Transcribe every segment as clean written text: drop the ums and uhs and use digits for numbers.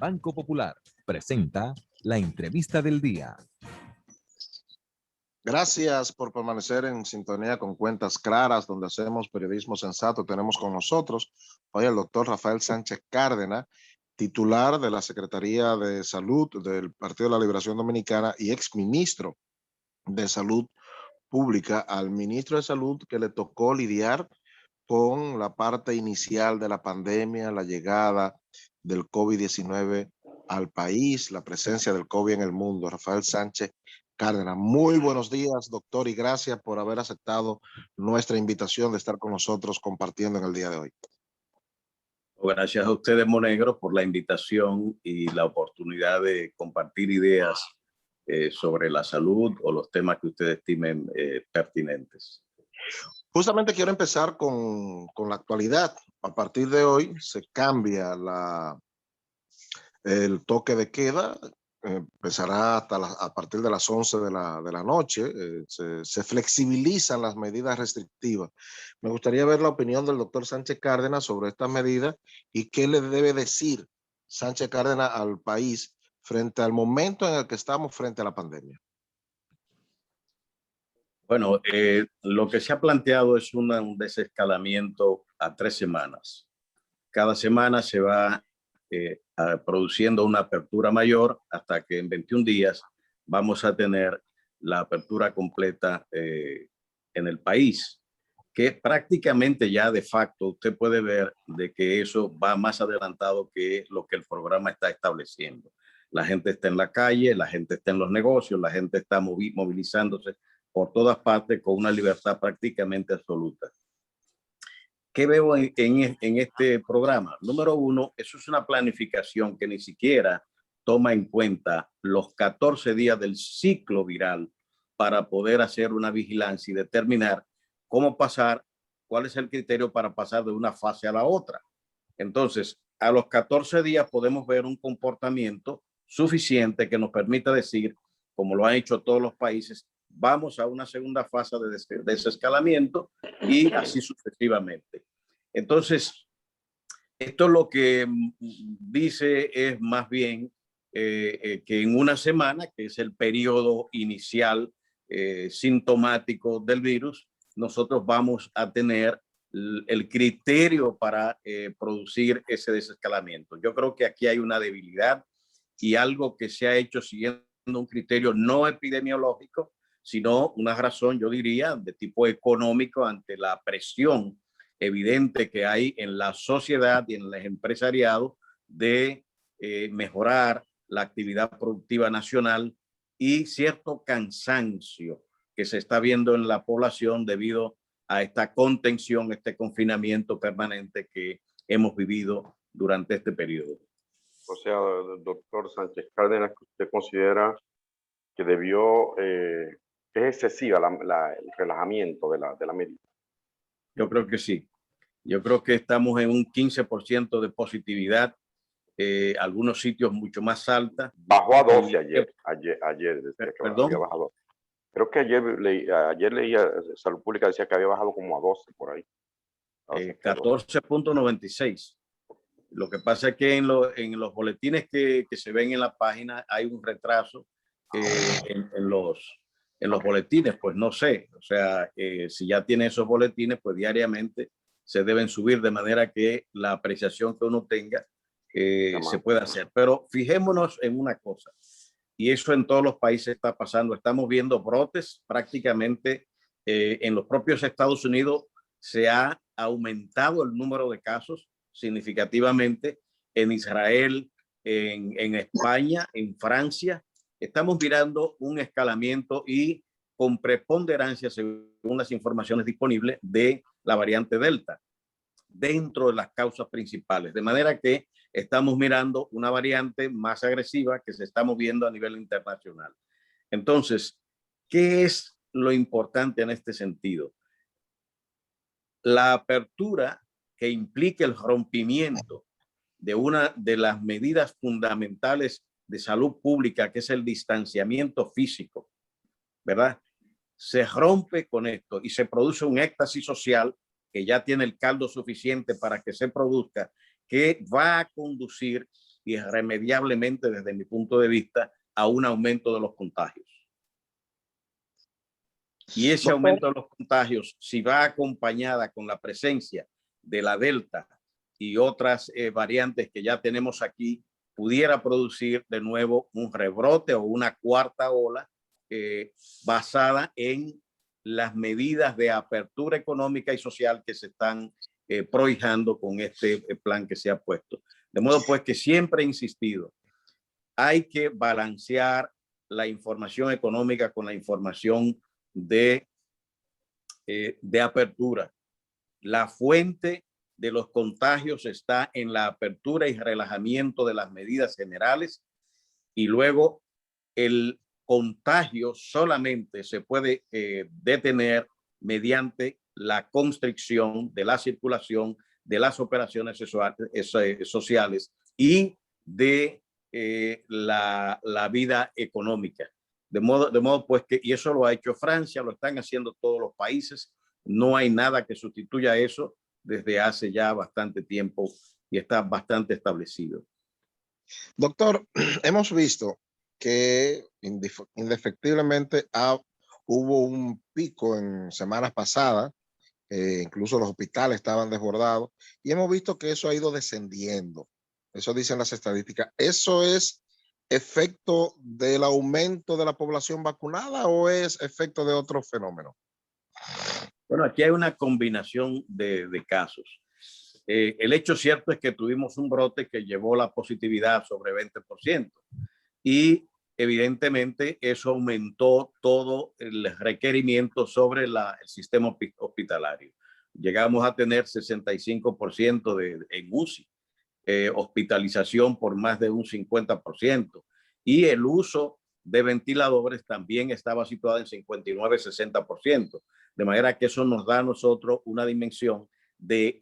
Banco Popular presenta la entrevista del día. Gracias por permanecer en sintonía con Cuentas Claras, donde hacemos periodismo sensato. Tenemos con nosotros hoy al doctor Rafael Sánchez Cárdenas, titular de la Secretaría de Salud del Partido de la Liberación Dominicana y exministro de Salud Pública, al ministro de Salud que le tocó lidiar con la parte inicial de la pandemia, la llegada del COVID-19 al país, la presencia del COVID en el mundo. Rafael Sánchez Cárdenas, muy buenos días, doctor, y gracias por haber aceptado nuestra invitación de estar con nosotros compartiendo en el día de hoy. Gracias a ustedes, Monegro, por la invitación y la oportunidad de compartir ideas sobre la salud o los temas que ustedes estimen pertinentes. Justamente quiero empezar con la actualidad. A partir de hoy se cambia el toque de queda, empezará a partir de las 11 de la noche, se flexibilizan las medidas restrictivas. Me gustaría ver la opinión del doctor Sánchez Cárdenas sobre estas medidas y qué le debe decir Sánchez Cárdenas al país frente al momento en el que estamos frente a la pandemia. Bueno, lo que se ha planteado es un desescalamiento a 3 semanas. Cada semana se va produciendo una apertura mayor hasta que en 21 días vamos a tener la apertura completa en el país, que prácticamente ya de facto usted puede ver de que eso va más adelantado que lo que el programa está estableciendo. La gente está en la calle, la gente está en los negocios, la gente está movilizándose por todas partes con una libertad prácticamente absoluta. ¿Qué veo en este programa? Número uno, eso es una planificación que ni siquiera toma en cuenta los 14 días del ciclo viral para poder hacer una vigilancia y determinar cómo pasar, cuál es el criterio para pasar de una fase a la otra. Entonces, a los 14 días podemos ver un comportamiento suficiente que nos permita decir, como lo han hecho todos los países, vamos a una segunda fase de desescalamiento y así sucesivamente. Entonces, esto lo que dice es más bien que en una semana, que es el periodo inicial sintomático del virus, nosotros vamos a tener el criterio para producir ese desescalamiento. Yo creo que aquí hay una debilidad y algo que se ha hecho siguiendo un criterio no epidemiológico, sino una razón, yo diría, de tipo económico ante la presión evidente que hay en la sociedad y en el empresariado de mejorar la actividad productiva nacional y cierto cansancio que se está viendo en la población debido a esta contención, este confinamiento permanente que hemos vivido durante este periodo. O sea, doctor Sánchez Cárdenas, que usted considera que debió, que es excesiva el relajamiento de la medida. Yo creo que sí. Yo creo que estamos en un 15% de positividad, algunos sitios mucho más alta. Bajó a 12 ayer decía que ¿Perdón? había bajado. Creo que ayer leía, Salud Pública decía que había bajado como a 12 por ahí. 14.96. Lo que pasa es que en los boletines que se ven en la página hay un retraso en los boletines, pues no sé. O sea, si ya tiene esos boletines, pues diariamente se deben subir de manera que la apreciación que uno tenga se pueda hacer. Pero fijémonos en una cosa, y eso en todos los países está pasando. Estamos viendo brotes prácticamente en los propios Estados Unidos. Se ha aumentado el número de casos significativamente, en Israel, en España, en Francia. Estamos mirando un escalamiento y con preponderancia, según las informaciones disponibles, de la variante Delta dentro de las causas principales. De manera que estamos mirando una variante más agresiva que se está moviendo a nivel internacional. Entonces, ¿qué es lo importante en este sentido? La apertura que implique el rompimiento de una de las medidas fundamentales de salud pública, que es el distanciamiento físico, ¿verdad? Se rompe con esto y se produce un éxtasis social que ya tiene el caldo suficiente para que se produzca, que va a conducir irremediablemente, desde mi punto de vista, a un aumento de los contagios. Y ese aumento de los contagios, si va acompañada con la presencia de la Delta y otras variantes que ya tenemos aquí, pudiera producir de nuevo un rebrote o una cuarta ola basada en las medidas de apertura económica y social que se están prohijando con este plan que se ha puesto. De modo pues que siempre he insistido, hay que balancear la información económica con la información de apertura. La fuente de los contagios está en la apertura y relajamiento de las medidas generales, y luego el contagio solamente se puede detener mediante la constricción de la circulación, de las operaciones sociales y de la vida económica. De modo pues que, y eso lo ha hecho Francia, lo están haciendo todos los países, no hay nada que sustituya eso desde hace ya bastante tiempo y está bastante establecido. Doctor, hemos visto que indefectiblemente hubo un pico en semanas pasadas, incluso los hospitales estaban desbordados, y hemos visto que eso ha ido descendiendo. Eso dicen las estadísticas. ¿Eso es efecto del aumento de la población vacunada o es efecto de otro fenómeno? Bueno, aquí hay una combinación de casos. El hecho cierto es que tuvimos un brote que llevó la positividad sobre 20% y evidentemente eso aumentó todo el requerimiento sobre el sistema hospitalario. Llegamos a tener 65% en UCI, hospitalización por más de un 50%, y el uso de ventiladores también estaba situado en 59-60%, de manera que eso nos da a nosotros una dimensión de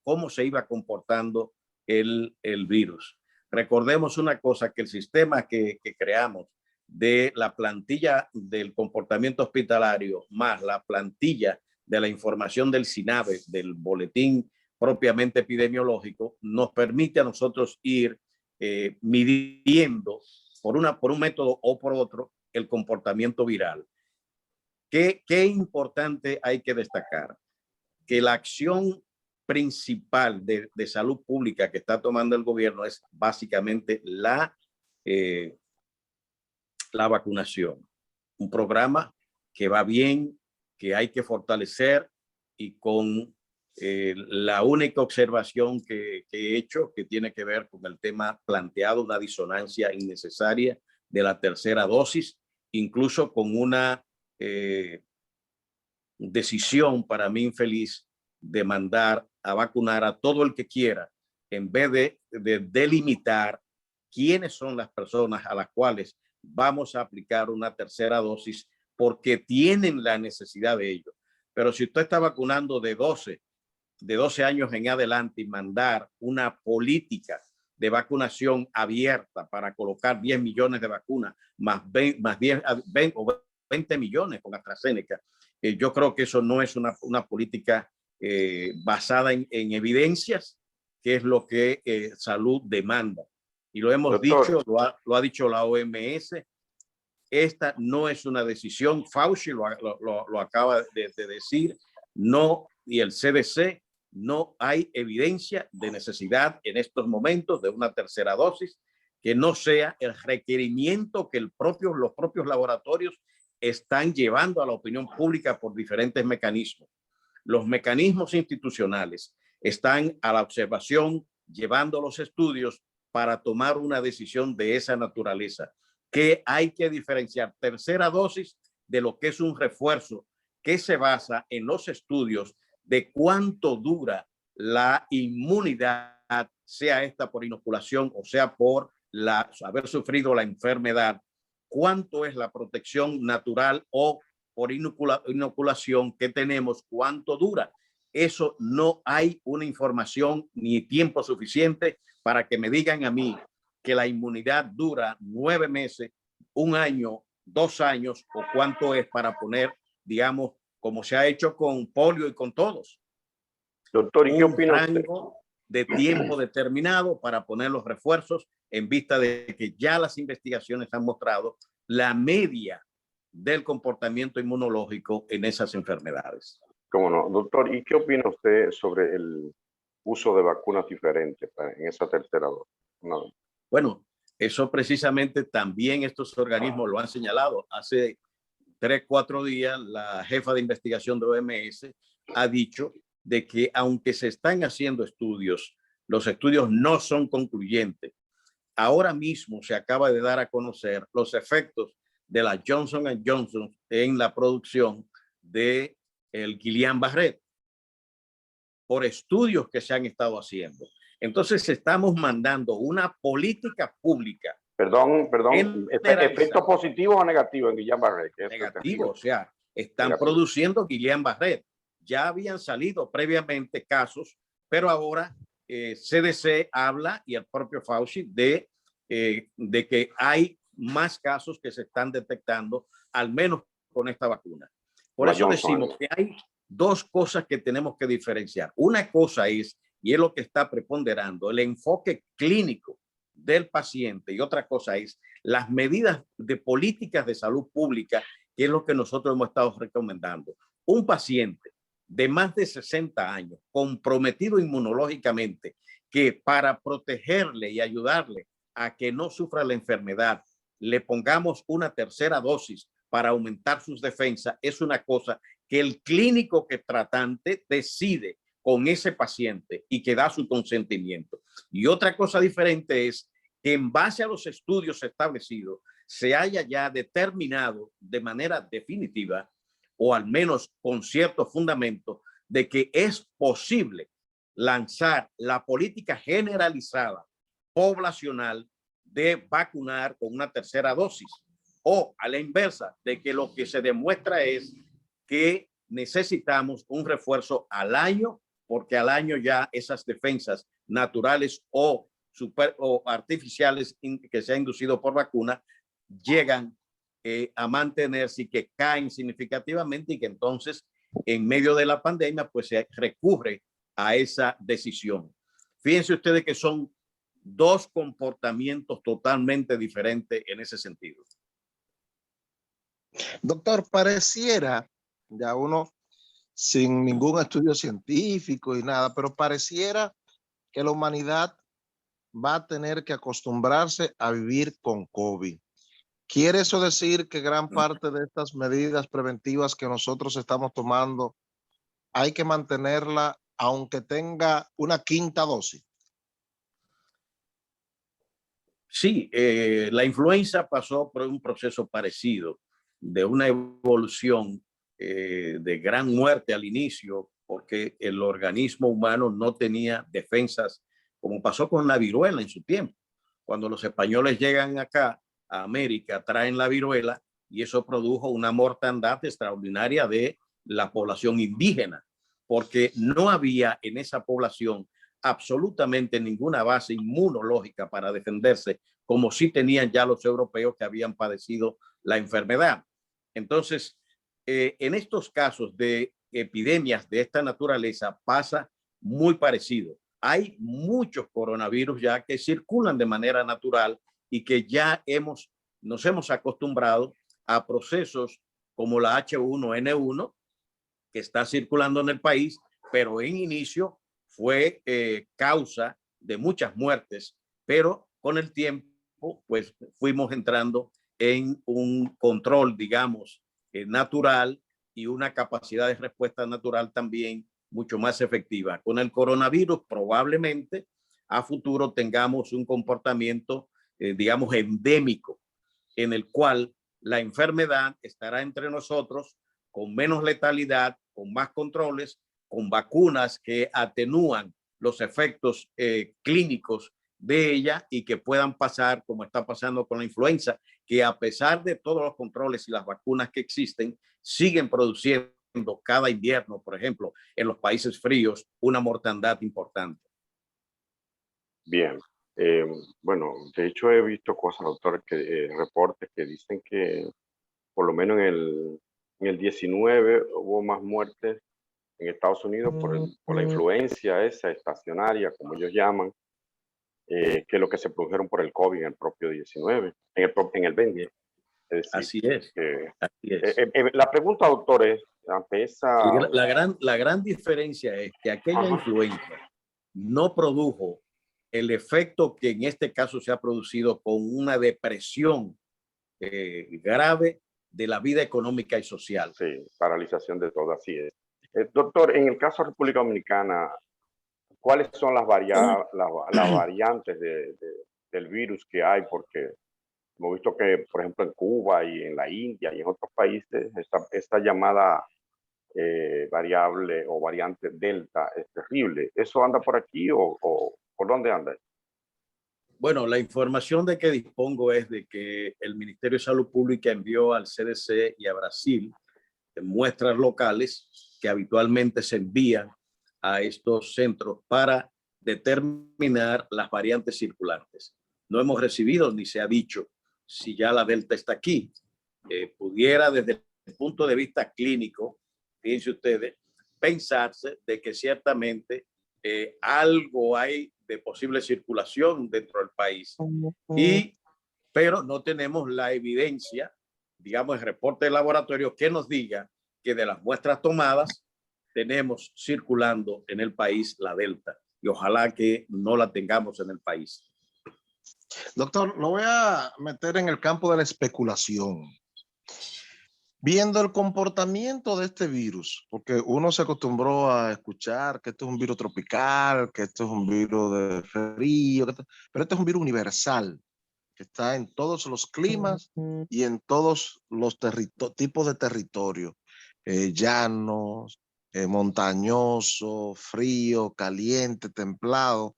cómo se iba comportando el virus. Recordemos una cosa, que el sistema que creamos de la plantilla del comportamiento hospitalario más la plantilla de la información del SINAVE, del boletín propiamente epidemiológico, nos permite a nosotros ir midiendo por un método o por otro el comportamiento viral. ¿Qué importante hay que destacar? Que la acción principal de salud pública que está tomando el gobierno es básicamente la vacunación. Un programa que va bien, que hay que fortalecer, y con la única observación que he hecho, que tiene que ver con el tema planteado, una disonancia innecesaria de la tercera dosis, incluso con una decisión para mí infeliz de mandar a vacunar a todo el que quiera, en vez de delimitar quiénes son las personas a las cuales vamos a aplicar una tercera dosis porque tienen la necesidad de ello. Pero si usted está vacunando de 12 años en adelante y mandar una política de vacunación abierta para colocar 10 millones de vacunas más 20 millones con AstraZeneca, yo creo que eso no es una política basada en evidencias, que es lo que salud demanda. Y lo hemos dicho, lo ha dicho la OMS, esta no es una decisión, Fauci lo acaba de decir, no, y el CDC, no hay evidencia de necesidad en estos momentos de una tercera dosis que no sea el requerimiento que los propios laboratorios están llevando a la opinión pública por diferentes mecanismos. Los mecanismos institucionales están a la observación, llevando los estudios para tomar una decisión de esa naturaleza, que hay que diferenciar tercera dosis de lo que es un refuerzo que se basa en los estudios de cuánto dura la inmunidad, sea esta por inoculación o sea por haber sufrido la enfermedad, cuánto es la protección natural o por inoculación que tenemos, cuánto dura. Eso no hay una información ni tiempo suficiente para que me digan a mí que la inmunidad dura 9 meses, 1 año, 2 años, o cuánto es para poner, digamos, como se ha hecho con polio y con todos. Doctor, ¿y qué opina usted? de tiempo determinado para poner los refuerzos en vista de que ya las investigaciones han mostrado la media del comportamiento inmunológico en esas enfermedades. ¿Cómo no? Doctor, ¿y qué opina usted sobre el uso de vacunas diferentes en esa tercera dosis? No. Bueno, eso precisamente también estos organismos lo han señalado. Hace 3, 4 días, la jefa de investigación de OMS ha dicho de que aunque se están haciendo estudios, los estudios no son concluyentes. Ahora mismo se acaba de dar a conocer los efectos de la Johnson & Johnson en la producción de el Guillain-Barré por estudios que se han estado haciendo. Entonces estamos mandando una política pública. Perdón, ¿efectos positivos o negativos en Guillain-Barré? Negativo, o sea, están produciendo Guillain-Barré. Ya habían salido previamente casos, pero ahora CDC habla y el propio Fauci de que hay más casos que se están detectando, al menos con esta vacuna. Por eso decimos que hay dos cosas que tenemos que diferenciar. Una cosa es, y es lo que está preponderando, el enfoque clínico del paciente, y otra cosa es las medidas de políticas de salud pública, que es lo que nosotros hemos estado recomendando. Un paciente de más de 60 años, comprometido inmunológicamente, que para protegerle y ayudarle a que no sufra la enfermedad, le pongamos una tercera dosis para aumentar sus defensas, es una cosa que el clínico que tratante decide con ese paciente y que da su consentimiento. Y otra cosa diferente es que en base a los estudios establecidos se haya ya determinado de manera definitiva, o al menos con cierto fundamento, de que es posible lanzar la política generalizada poblacional de vacunar con una tercera dosis, o a la inversa, de que lo que se demuestra es que necesitamos un refuerzo al año, porque al año ya esas defensas naturales o artificiales que se han inducido por vacuna llegan a mantenerse y que caen significativamente, y que entonces en medio de la pandemia pues se recurre a esa decisión. Fíjense ustedes que son dos comportamientos totalmente diferentes en ese sentido. Doctor, pareciera, ya uno sin ningún estudio científico y nada, pero pareciera que la humanidad va a tener que acostumbrarse a vivir con COVID. ¿Quiere eso decir que gran parte de estas medidas preventivas que nosotros estamos tomando hay que mantenerla aunque tenga una quinta dosis? Sí, la influenza pasó por un proceso parecido, de una evolución de gran muerte al inicio, porque el organismo humano no tenía defensas, como pasó con la viruela en su tiempo. Cuando los españoles llegan acá a América, traen la viruela, y eso produjo una mortandad extraordinaria de la población indígena, porque no había en esa población absolutamente ninguna base inmunológica para defenderse, como sí tenían ya los europeos que habían padecido la enfermedad. Entonces, en estos casos de epidemias de esta naturaleza pasa muy parecido. Hay muchos coronavirus ya que circulan de manera natural y que ya nos hemos acostumbrado a procesos como la H1N1, que está circulando en el país, pero en inicio fue causa de muchas muertes, pero con el tiempo pues fuimos entrando en un control, digamos, natural, y una capacidad de respuesta natural también mucho más efectiva. Con el coronavirus probablemente a futuro tengamos un comportamiento, digamos, endémico, en el cual la enfermedad estará entre nosotros con menos letalidad, con más controles, con vacunas que atenúan los efectos clínicos de ella, y que puedan pasar como está pasando con la influenza, que a pesar de todos los controles y las vacunas que existen, siguen produciendo cada invierno, por ejemplo, en los países fríos, una mortandad importante. Bien. Bueno, de hecho he visto cosas, doctor, reportes que dicen que por lo menos en el 19 hubo más muertes en Estados Unidos por la influencia esa estacionaria, como ellos llaman, que lo que se produjeron por el COVID en el propio 19, en el 20. Es decir, Así es. Así es. la pregunta, doctor, es, ante esa... La gran diferencia es que aquella influencia no produjo el efecto que en este caso se ha producido con una depresión grave de la vida económica y social. Sí, paralización de todo, así es. Doctor, en el caso de República Dominicana, ¿cuáles son las variantes del virus que hay? Porque hemos visto que, por ejemplo, en Cuba y en la India y en otros países, esta llamada variable o variante Delta es terrible. ¿Eso anda por aquí o por dónde anda? Bueno, la información de que dispongo es de que el Ministerio de Salud Pública envió al CDC y a Brasil muestras locales que habitualmente se envían a estos centros para determinar las variantes circulantes. No hemos recibido ni se ha dicho si ya la Delta está aquí. Pudiera desde el punto de vista clínico, fíjense ustedes, pensarse de que ciertamente algo hay de posible circulación dentro del país, pero no tenemos la evidencia, digamos, el reporte de laboratorio que nos diga que de las muestras tomadas tenemos circulando en el país la Delta, y ojalá que no la tengamos en el país. Doctor, lo voy a meter en el campo de la especulación. Viendo el comportamiento de este virus, porque uno se acostumbró a escuchar que esto es un virus tropical, que esto es un virus de frío, pero este es un virus universal, que está en todos los climas y en todos los tipos de territorio, llanos, montañoso, frío, caliente, templado.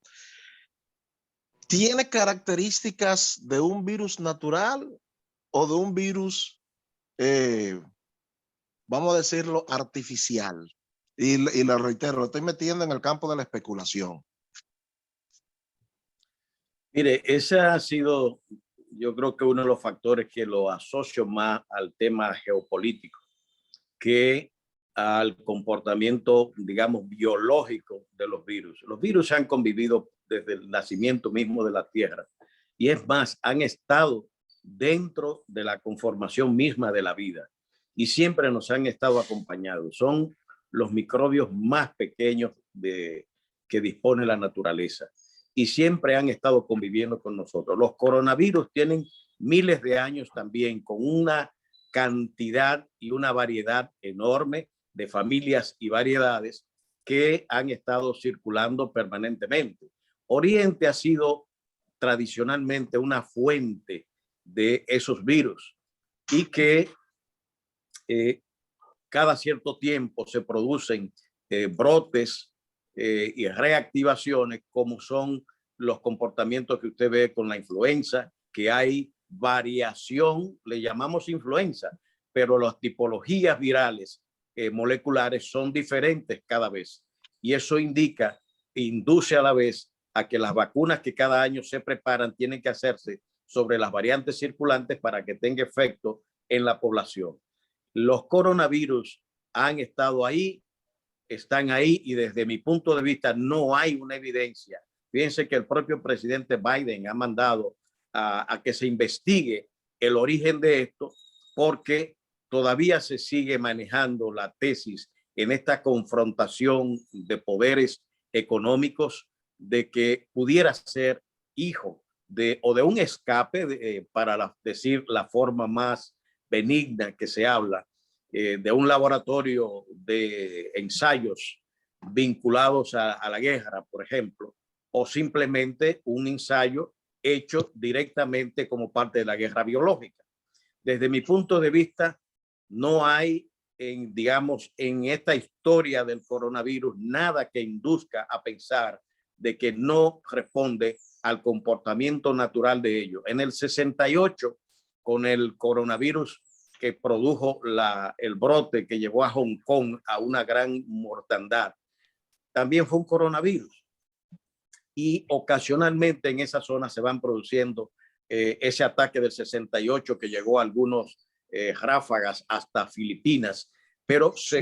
¿Tiene características de un virus natural o de un virus vamos a decirlo, artificial? Y lo reitero, lo estoy metiendo en el campo de la especulación. Mire, ese ha sido, yo creo que uno de los factores que lo asocio más al tema geopolítico que al comportamiento, digamos, biológico de los virus. Los virus han convivido desde el nacimiento mismo de la Tierra y es más, han estado dentro de la conformación misma de la vida y siempre nos han estado acompañados. Son los microbios más pequeños que dispone la naturaleza y siempre han estado conviviendo con nosotros. Los coronavirus tienen miles de años también, con una cantidad y una variedad enorme de familias y variedades que han estado circulando permanentemente. Oriente ha sido tradicionalmente una fuente de esos virus y que cada cierto tiempo se producen brotes y reactivaciones, como son los comportamientos que usted ve con la influenza, que hay variación, le llamamos influenza, pero las tipologías virales moleculares son diferentes cada vez. Y eso induce a la vez a que las vacunas que cada año se preparan tienen que hacerse sobre las variantes circulantes para que tenga efecto en la población. Los coronavirus han estado ahí, están ahí, y desde mi punto de vista no hay una evidencia. Fíjense que el propio presidente Biden ha mandado a que se investigue el origen de esto, porque todavía se sigue manejando la tesis en esta confrontación de poderes económicos de que pudiera ser hijo de un escape, para decir la forma más benigna que se habla, de un laboratorio de ensayos vinculados a la guerra, por ejemplo, o simplemente un ensayo hecho directamente como parte de la guerra biológica. Desde mi punto de vista, no hay, digamos, en esta historia del coronavirus, nada que induzca a pensar de que no responde al comportamiento natural de ellos. En el 68, con el coronavirus que produjo el brote que llevó a Hong Kong a una gran mortandad, también fue un coronavirus. Y ocasionalmente en esa zona se van produciendo ese ataque del 68 que llegó a algunos ráfagas hasta Filipinas, pero se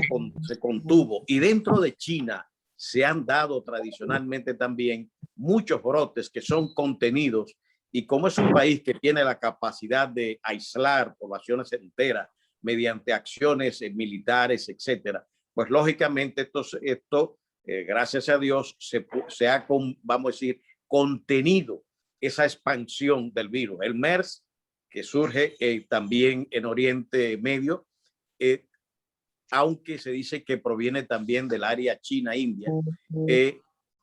contuvo. Y dentro de China se han dado tradicionalmente también muchos brotes que son contenidos, y como es un país que tiene la capacidad de aislar poblaciones enteras mediante acciones militares, etcétera, pues lógicamente esto gracias a Dios, se ha, vamos a decir, contenido esa expansión del virus. El MERS, que surge también en Oriente Medio, aunque se dice que proviene también del área China-India,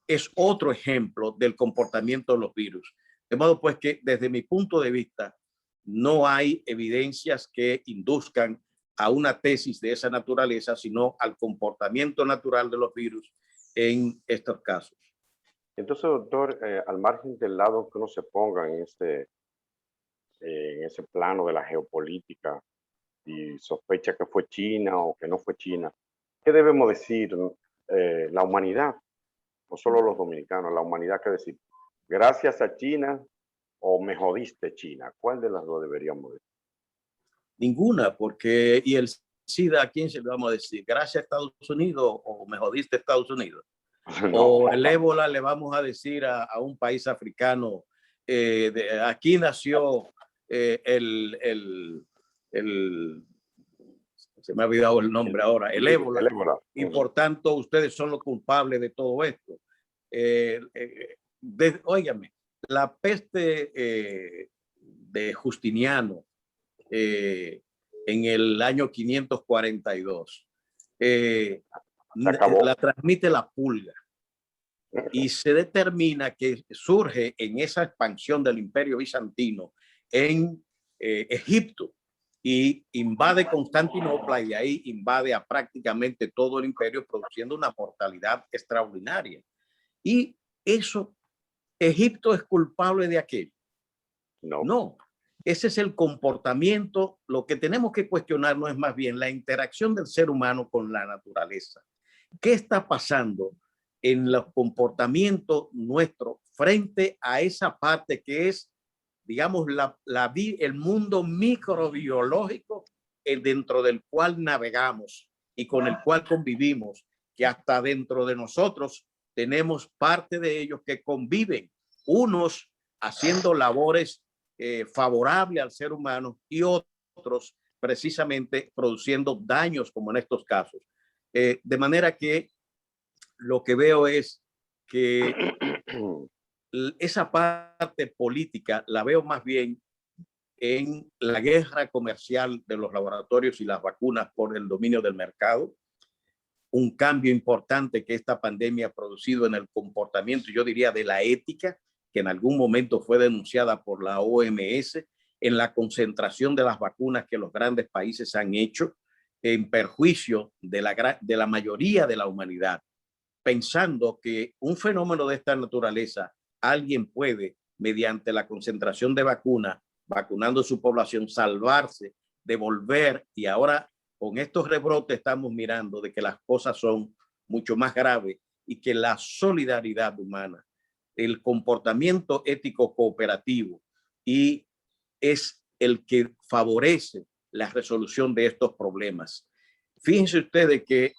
es otro ejemplo del comportamiento de los virus. De modo pues que desde mi punto de vista no hay evidencias que induzcan a una tesis de esa naturaleza, sino al comportamiento natural de los virus en estos casos. Entonces, doctor, al margen del lado que uno se ponga en ese plano de la geopolítica y sospecha que fue China o que no fue China, ¿qué debemos decir la humanidad? No solo los dominicanos, la humanidad, ¿qué decir? ¿Gracias a China o me jodiste China? ¿Cuál de las dos deberíamos decir? Ninguna, porque ¿y el SIDA a quién se lo vamos a decir? ¿Gracias a Estados Unidos o me jodiste Estados Unidos? No. O el ébola le vamos a decir a un país africano, aquí nació se me ha olvidado el nombre ahora, el ébola, y por tanto ustedes son los culpables de todo esto. Óigame, la peste de Justiniano en el año 542 la transmite la pulga, y se determina que surge en esa expansión del Imperio Bizantino en Egipto y invade Constantinopla, y de ahí invade a prácticamente todo el imperio, produciendo una mortalidad extraordinaria. Y eso, ¿Egipto es culpable de aquello? No. No. Ese es el comportamiento. Lo que tenemos que cuestionarnos es más bien la interacción del ser humano con la naturaleza. ¿Qué está pasando en los comportamientos nuestros frente a esa parte que es, digamos, el mundo microbiológico dentro del cual navegamos y con el cual convivimos, que hasta dentro de nosotros tenemos parte de ellos que conviven, unos haciendo labores favorables al ser humano y otros precisamente produciendo daños como en estos casos. De manera que lo que veo es que esa parte política la veo más bien en la guerra comercial de los laboratorios y las vacunas por el dominio del mercado, un cambio importante que esta pandemia ha producido en el comportamiento, yo diría, de la ética, que en algún momento fue denunciada por la OMS, en la concentración de las vacunas que los grandes países han hecho en perjuicio de la mayoría de la humanidad, pensando que un fenómeno de esta naturaleza alguien puede, mediante la concentración de vacunas, vacunando su población, salvarse, devolver, y ahora con estos rebrotes estamos mirando de que las cosas son mucho más graves y que la solidaridad humana, el comportamiento ético cooperativo y es el que favorece la resolución de estos problemas. Fíjense ustedes que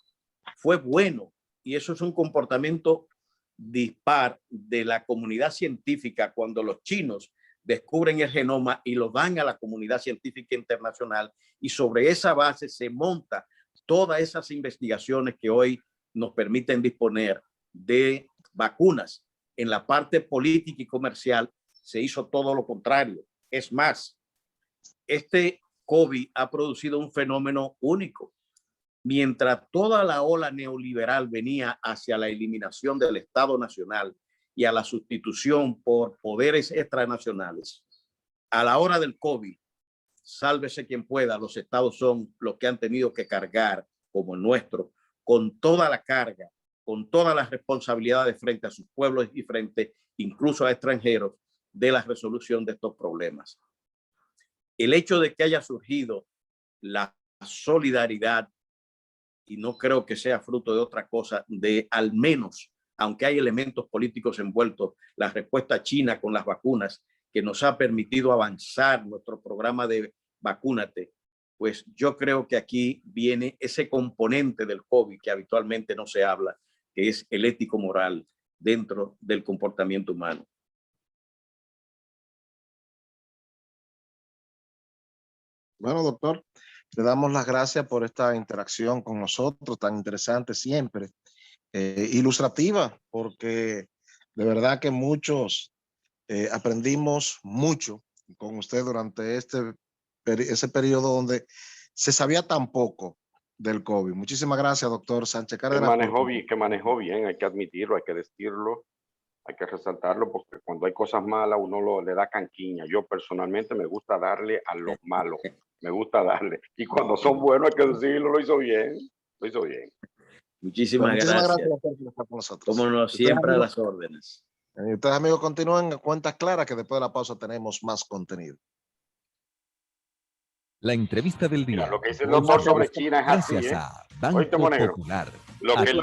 fue bueno, y eso es un comportamiento dispar de la comunidad científica cuando los chinos descubren el genoma y lo dan a la comunidad científica internacional, y sobre esa base se monta todas esas investigaciones que hoy nos permiten disponer de vacunas. En la parte política y comercial se hizo todo lo contrario. Es más, este COVID ha producido un fenómeno único. Mientras toda la ola neoliberal venía hacia la eliminación del Estado Nacional y a la sustitución por poderes extranacionales, a la hora del COVID, sálvese quien pueda, los estados son los que han tenido que cargar, como el nuestro, con toda la carga, con todas las responsabilidades frente a sus pueblos y frente incluso a extranjeros de la resolución de estos problemas. El hecho de que haya surgido la solidaridad, y no creo que sea fruto de otra cosa, de al menos, aunque hay elementos políticos envueltos, la respuesta china con las vacunas, que nos ha permitido avanzar nuestro programa de vacúnate, pues yo creo que aquí viene ese componente del COVID que habitualmente no se habla, que es el ético-moral dentro del comportamiento humano. Bueno, doctor, le damos las gracias por esta interacción con nosotros, tan interesante siempre, ilustrativa, porque de verdad que muchos aprendimos mucho con usted durante ese periodo donde se sabía tan poco del COVID. Muchísimas gracias, doctor Sánchez Cárdenas. Que manejó bien, hay que admitirlo, hay que decirlo, hay que resaltarlo, porque cuando hay cosas malas uno le da canquiña. Yo personalmente me gusta darle a los malos, me gusta darle. Y cuando son buenos hay que decirlo, lo hizo bien, lo hizo bien. Muchísimas gracias. Doctor, por estar con nosotros. Como no, siempre a las órdenes. Y ustedes, amigos, continúen en Cuentas Claras, que después de la pausa tenemos más contenido. La entrevista del día. Mira, lo que dice el doctor sobre China es así, Gracias a Banco Oíste, Monegro. Popular. Lo que él